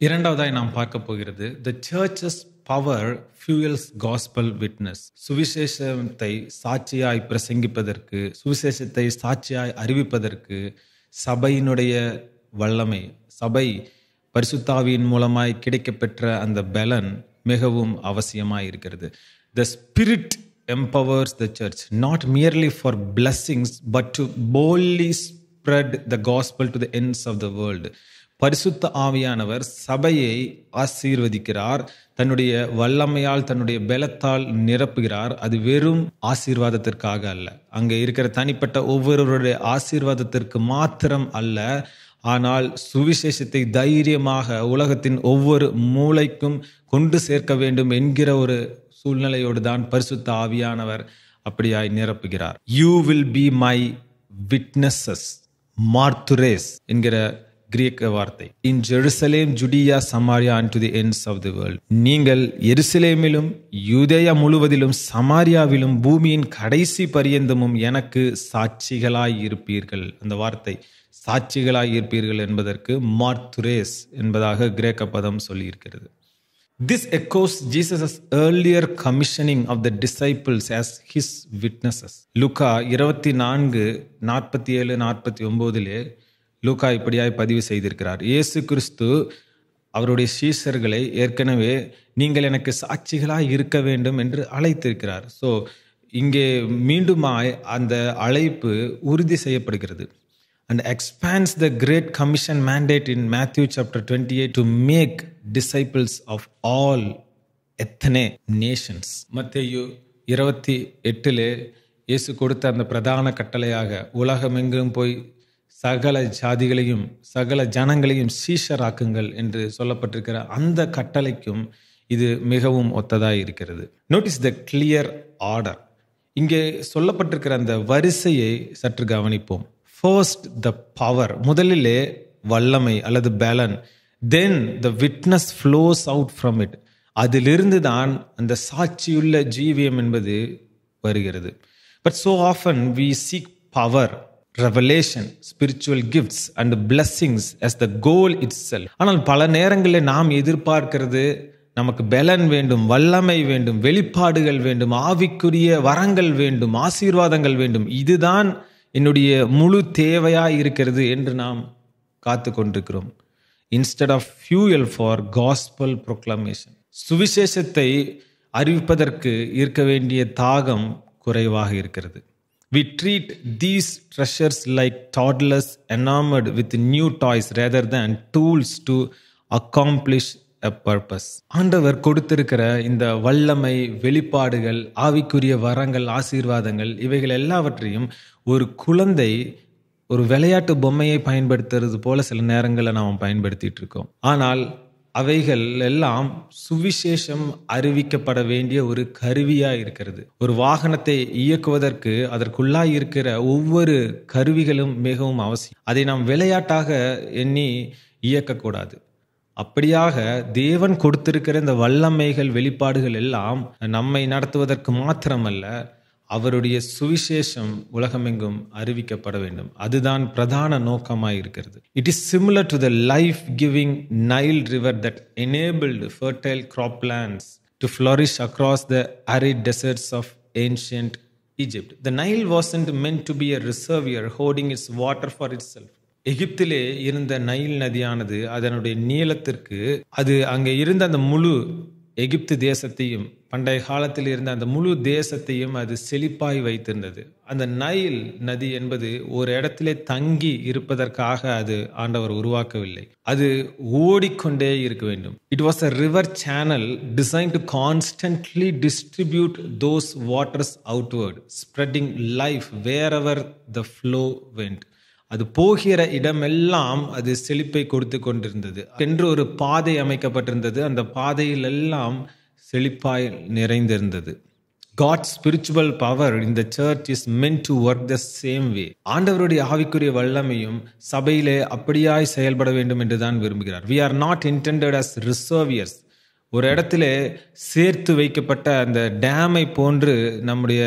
இரண்டாவதாய் நாம் பார்க்க போகிறது the church's power fuels gospel witness. சுவிசேஷத்தை சாட்சியாய் பிரசங்கிப்பதற்கு, சுவிசேஷத்தை சாட்சியாய் அறிவிப்பதற்கு சபையினுடைய வல்லமை, சபை பரிசுத்தாவியின் மூலமாய் கிடைக்கப்பெற்ற அந்த பலன் மிகவும் அவசியமாய் இருக்கிறது. The Spirit empowers the church not merely for blessings but to boldly spread the gospel to the ends of the world. பரிசுத்த ஆவியானவர் சபையை ஆசீர்வதிக்கிறார், தன்னுடைய வல்லமையால் தன்னுடைய பலத்தால் நிரப்புகிறார். அது வெறும் ஆசீர்வாதத்திற்காக அல்ல, அங்கே இருக்கிற தனிப்பட்ட ஒவ்வொருவருடைய ஆசீர்வாதத்திற்கு மாத்திரம் அல்ல, ஆனால் சுவிசேஷத்தை தைரியமாக உலகத்தின் ஒவ்வொரு மூலைக்கும் கொண்டு சேர்க்க வேண்டும் என்கிற ஒரு சூழ்நிலையோடு தான் பரிசுத்த ஆவியானவர் அப்படியாய் நிரப்புகிறார். You will be my witnesses, மார்த்துரேஸ் என்கிற கிரேக்க வார்த்தை. In Jerusalem, Judea, Samaria and to the ends of the world. நீங்கள் எருசலேமிலும் யூதேயா முழுவதிலும் சமாரியாவிலும் பூமியின் கடைசி பரியந்தமும் எனக்கு சாட்சிகளாய் இருப்பீர்கள். அந்த வார்த்தை சாட்சிகளாய் இருப்பீர்கள் என்பதற்கு மார்த்துரேஸ் என்பதாக கிரேக்க பதம் சொல்லியிருக்கிறது. This echoes Jesus' earlier commissioning of the disciples as his witnesses. லூக்கா 24:47-49 லூக்கா இப்படியாய் பதிவு செய்திருக்கிறார். இயேசு கிறிஸ்து அவருடைய சீஷர்களை ஏற்கனவே நீங்கள் எனக்கு சாட்சிகளாய் இருக்க வேண்டும் என்று அழைத்திருக்கிறார். ஸோ இங்கே மீண்டுமாய் அந்த அழைப்பு உறுதி செய்யப்படுகிறது. And expands the Great Commission mandate in Matthew chapter 28 to make disciples of all ethnic nations. மத்தேயு 28 இயேசு கொடுத்த அந்த பிரதான கட்டளையாக உலகமெங்கும் போய் சகல ஜாதிகளையும் சகல ஜனங்களையும் சீஷராக்குங்கள் என்று சொல்லப்பட்டிருக்கிற அந்த கட்டளைக்கும் இது மிகவும் ஒத்ததாய் இருக்கிறது. நோட்டீஸ் த கிளியர் ஆர்டர். இங்கே சொல்லப்பட்டிருக்கிற அந்த வரிசையை சற்று கவனிப்போம். First the power, முதலிலே வல்லமை அல்லது பலன், then the witness flows out from it. அதிலிருந்து தான் அந்த சாட்சியுள்ள ஜீவியம் என்பது வருகிறது. But so often we seek power, revelation, spiritual gifts and blessings as the goal itself. ஆனால் பல நேரங்களில் நாம் எதிர்பார்க்கிறது நமக்கு பலன் வேண்டும், வல்லமை வேண்டும், வெளிப்பாடுகள் வேண்டும், ஆவிக்குரிய வரங்கள் வேண்டும், ஆசீர்வாதங்கள் வேண்டும், இதுதான் என்னுடைய முழு தேவையாக இருக்கிறது என்று நாம் காத்து கொண்டிருக்கிறோம். Instead of fuel for gospel proclamation, சுவிசேஷத்தை அறிவிப்பதற்கு இருக்க வேண்டிய தாகம் குறைவாக இருக்கிறது. We treat these treasures like toddlers enamored with new toys rather than tools to accomplish a purpose. ஆண்டவர் கொடுத்திருக்கிற இந்த வல்லமை, வெளிப்பாடுகள், ஆவிக்குரிய வரங்கள், ஆசீர்வாதங்கள், இவைகள் எல்லாவற்றையும் ஒரு குழந்தை ஒரு விளையாட்டு பொம்மையை பயன்படுத்துறது போல சில நேரங்களில் நாம் பயன்படுத்திட்டு இருக்கோம். ஆனால் அவைகள் எல்லாம் சுவிசேஷம் அறிவிக்கப்பட வேண்டிய ஒரு கருவியா இருக்கிறது. ஒரு வாகனத்தை இயக்குவதற்கு அதற்குள்ளாய் இருக்கிற ஒவ்வொரு கருவிகளும் மிகவும் அவசியம். அதை நாம் விளையாட்டாக எண்ணி இயக்கக்கூடாது. அப்படியாக தேவன் கொடுத்திருக்கிற இந்த வல்லமைகள், வெளிப்பாடுகள் எல்லாம் நம்மை நடத்துவதற்கு மாத்திரமல்ல, அவருடைய சுவிசேஷம் உலகமெங்கும் அறிவிக்கப்பட வேண்டும். அதுதான் பிரதான நோக்கமாய் இருக்கிறது. It is similar to the life giving Nile river that enabled fertile croplands to flourish across the arid deserts of ancient Egypt. The Nile wasn't meant to be a reservoir holding its water for itself. எகிப்திலே இருந்த Nile நதியானது அதனுடைய நீளத்திற்கு, அது அங்கே இருந்த அந்த முழு எகிப்து தேசத்தையும், பண்டைய காலத்தில் இருந்த அந்த முழு தேசத்தையும் அது செழிப்பாய் வைத்திருந்தது. அந்த நைல் நதி என்பது ஒரு இடத்திலே தங்கி இருப்பதற்காக அது ஆண்டவர் உருவாக்கவில்லை, அது ஓடிக்கொண்டே இருக்க வேண்டும். It was a river channel design to constantly distribute those waters outward, spreading life wherever the flow went. அது போகிற இடமெல்லாம் அது செழிப்பை கொடுத்து கொண்டிருந்தது என்று ஒரு பாதை அமைக்கப்பட்டிருந்தது. அந்த பாதையில் எல்லாம் செழிப்பாய் நிறைந்திருந்தது. God's spiritual power in the church is meant to work the same way. ஆண்டவருடைய ஆவிக்குரிய வல்லமையும் சபையிலே அப்படியாய் செயல்பட வேண்டும் என்று தான் விரும்புகிறார். We are not intended as reservoirs. ஒரு இடத்திலே சேர்த்து வைக்கப்பட்ட அந்த டேமை போன்று நம்முடைய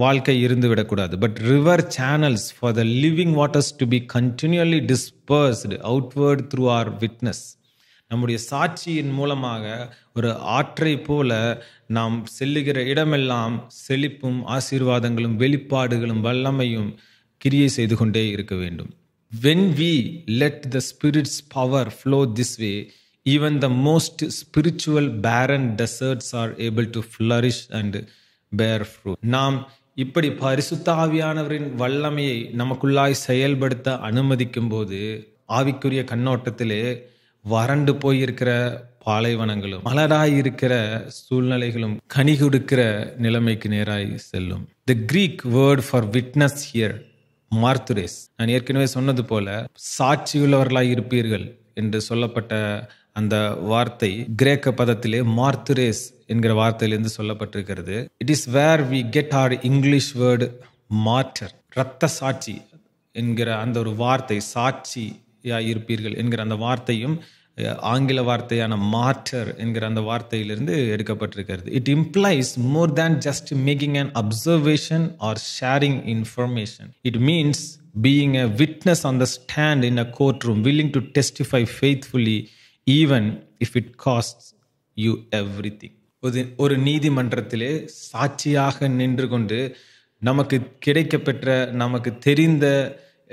வாழ்க்கை இருந்து விடக்கூடாது. But river channels for the living waters to be continually dispersed outward through our witness. நம்முடைய சாட்சியின் மூலமாக ஒரு ஆற்றை போல நாம் செல்லுகிற இடமெல்லாம் செழிப்பும் ஆசீர்வாதங்களும் வெளிப்பாடுகளும் வல்லமையும் கிரியை செய்து கொண்டே இருக்க வேண்டும். When we let the Spirit's power flow this way, even the most spiritual barren deserts are able to flourish and bear fruit. நாம் இப்படி பரிசுத்த ஆவியானவரின் வல்லமையை நமக்குள்ளாய் செயல்படுத்த அனுமதிக்கும் போது ஆவிக்குரிய கண்ணோட்டத்திலே வறண்டு போயிருக்கிற பாலைவனங்களும் மலராய் இருக்கிற சூழ்நிலைகளும் கனி கொடுக்கிற நிலைமைக்கு நேராய் செல்லும். The Greek word for witness here, மார்த்துரேஸ். நான் ஏற்கனவே சொன்னது போல சாட்சியுள்ளவர்களாய் இருப்பீர்கள் என்று சொல்லப்பட்ட அந்த வார்த்தை கிரேக்க பதத்திலே மார்த்துரேஸ் என்கிற வார்த்தையிலிருந்து சொல்லப்பட்டிருக்கிறது. It is where we get our English word martyr. இரத்த சாட்சி என்கிற அந்த ஒரு வார்த்தை, சாட்சியா இருப்பீர்கள் என்கிற அந்த வார்த்தையும் ஆங்கில வார்த்தையான மார்டர் என்கிற அந்த வார்த்தையிலிருந்து எடுக்கப்பட்டிருக்கிறது. It implies more than just making an observation or sharing information. It means being a witness on the stand in a courtroom, willing to testify faithfully even if it costs you everything. ஒரு நீதிமன்றத்திலே சாட்சியாக நின்று கொண்டு நமக்கு கிடைக்கப்பெற்ற நமக்கு தெரிந்த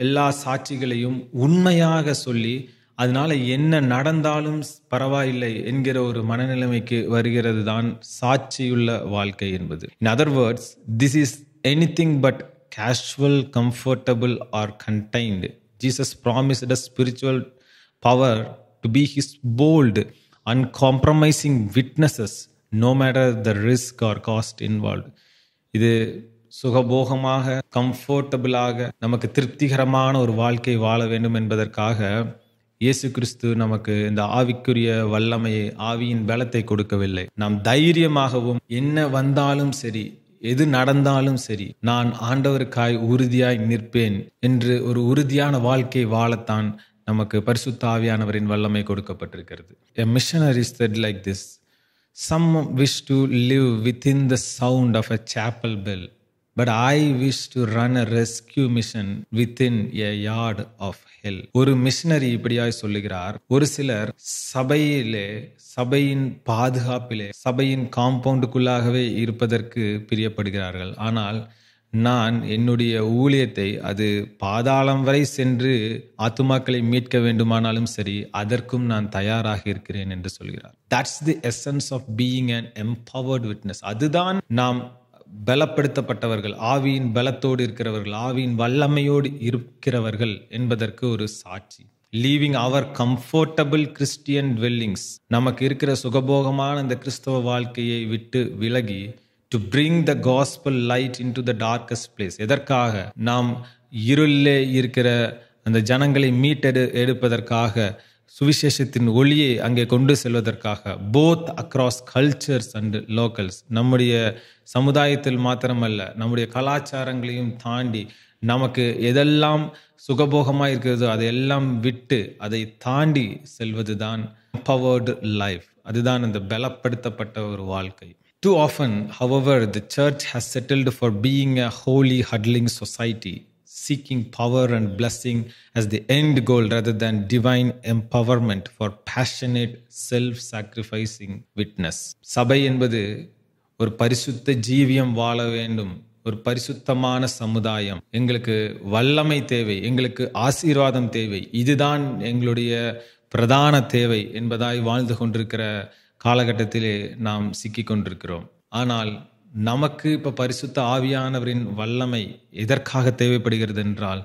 எல்லா சாட்சிகளையும் உண்மையாக சொல்லி அதனால என்ன நடந்தாலும் பரவாயில்லை என்கிற ஒரு மனநிலைமைக்கு வருகிறது தான் சாட்சியுள்ள வாழ்க்கை என்பது. In other words, this is anything but casual, comfortable or contained. Jesus promised us spiritual power to be his bold, uncompromising witnesses no matter the risk or cost involved. இது சுகபோகமாக கம்ஃபர்டபுளாக நமக்கு திருப்திகரமான ஒரு வாழ்க்கை வாழ வேண்டும் என்பதற்காக இயேசு கிறிஸ்து நமக்கு இந்த ஆவிக்குரிய வல்லமையை, ஆவியின் பலத்தை கொடுக்கவில்லை. நாம் தைரியமாகவும் என்ன வந்தாலும் சரி, எது நடந்தாலும் சரி, நான் ஆண்டவருக்காய் உறுதியாய் நிற்பேன் என்று ஒரு உறுதியான வாழ்க்கை வாழத்தான் நமக்கு பரிசுத்த ஆவியானவரின் வல்லமை கொடுக்கப்பட்டிருக்கிறது. A missionary said like this, some wish to live within the sound of a chapel bell, but I wish to run a rescue mission within a yard of hell. ஒரு மிஷனரி இப்படியாய் சொல்லுகிறார், ஒரு சிலர் சபையின் பாதுகாப்பிலே, சபையின் காம்பவுண்டுக்குள்ளாகவே இருப்பதற்கு பிரியப்படுகிறார்கள். ஆனால் நான் என்னுடைய ஊழியத்தை அது பாதாளம் வரை சென்று ஆத்துமாக்களை மீட்க வேண்டுமானாலும் சரி, அதற்கும் நான் தயாராக இருக்கிறேன் என்று சொல்கிறார். That's the essence of being an empowered witness. அதுதான் நாம் பலப்படுத்தப்பட்டவர்கள், ஆவியின் பலத்தோடு இருக்கிறவர்கள், ஆவியின் வல்லமையோடு இருக்கிறவர்கள் என்பதற்கு ஒரு சாட்சி. லீவிங் அவர் கம்ஃபர்டபிள் கிறிஸ்டியன் dwellings, நமக்கு இருக்கிற சுகபோகமான இந்த கிறிஸ்தவ வாழ்க்கையை விட்டு விலகி to bring the gospel light into the darkest place. எதற்காக? நாம் இருளிலே இருக்கிற அந்த ஜனங்களை எடுப்பதற்காக, சுவிசேஷத்தின் ஒளியை அங்கே கொண்டு செல்வதற்காக, both across cultures and locals, நம்முடைய சமுதாயத்தில் மாத்திரமல்ல, நம்முடைய கலாச்சாரங்களையும் தாண்டி நமக்கு எதெல்லாம் சுகபோகமாக இருக்கிறதோ அதையெல்லாம் விட்டு அதை தாண்டி செல்வது தான் empowered life. அதுதான் அந்த பலப்படுத்தப்பட்ட ஒரு வாழ்க்கை. Too often, however, the church has settled for being a holy huddling society, seeking power and blessing as the end goal rather than divine empowerment for passionate, self-sacrificing witness. சபை என்பது ஒரு பரிசுத்த ஜீவியம் வாழ வேண்டும், ஒரு பரிசுத்தமான சமுதாயம், எங்களுக்கு வல்லமை தேவை, எங்களுக்கு ஆசீர்வாதம் தேவை, இதுதான் எங்களுடைய பிரதான தேவை என்பதாய் வாழ்ந்து கொண்டிருக்கிற காலகட்டத்திலே நாம் சிக்கி கொண்டிருக்கிறோம். ஆனால் நமக்கு இப்ப பரிசுத்த ஆவியானவரின் வல்லமை எதற்காக தேவைப்படுகிறது என்றால்,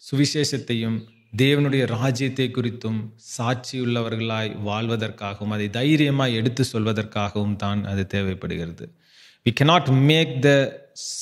சுவிசேஷத்தையும் தேவனுடைய ராஜ்யத்தை குறித்தும் சாட்சியுள்ளவர்களாய் வாழ்வதற்காகவும் அதை தைரியமாய் எடுத்து சொல்வதற்காகவும் தான் அது தேவைப்படுகிறது. We cannot make the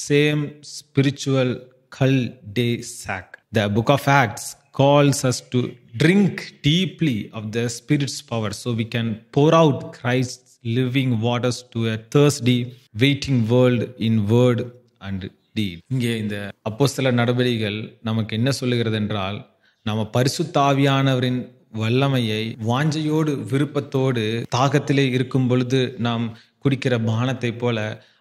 same spiritual cull day sack. The book of Acts calls us to drink deeply of the Spirit's power so we can pour out Christ's living waters to a thirsty, waiting world in word and deed. இங்கே இந்த அப்போஸ்தலர் நடபடிகள் நமக்கு என்ன சொல்லுகிறது என்றால், நாம பரிசுத்த ஆவியானவரின் வல்லமையை வாஞ்சையோடு, விருப்பத்தோடு, தாகத்திலே இருக்கும் பொழுது நாம் குடிக்கிற பானத்தை போல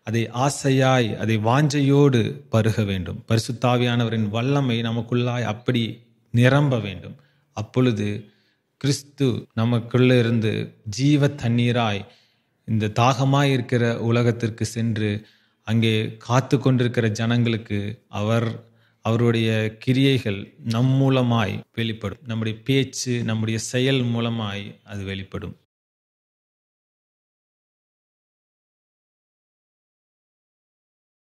அதை ஆசையாய், அதை வாஞ்சையோடு பருக வேண்டும். பரிசுத்த ஆவியானவரின் வல்லமை நமக்குள்ளாய் அப்படி நிரம்ப வேண்டும். அப்பொழுது கிறிஸ்து நமக்குள்ள இருந்து ஜீவ தண்ணீராய் இந்த தாகமாய் இருக்கிற உலகத்திற்கு சென்று அங்கே காத்து கொண்டிருக்கிற ஜனங்களுக்கு அவருடைய கிரியைகள் நம் மூலமாய் வெளிப்படும். நம்முடைய பேச்சு, நம்முடைய செயல் மூலமாய் அது வெளிப்படும்.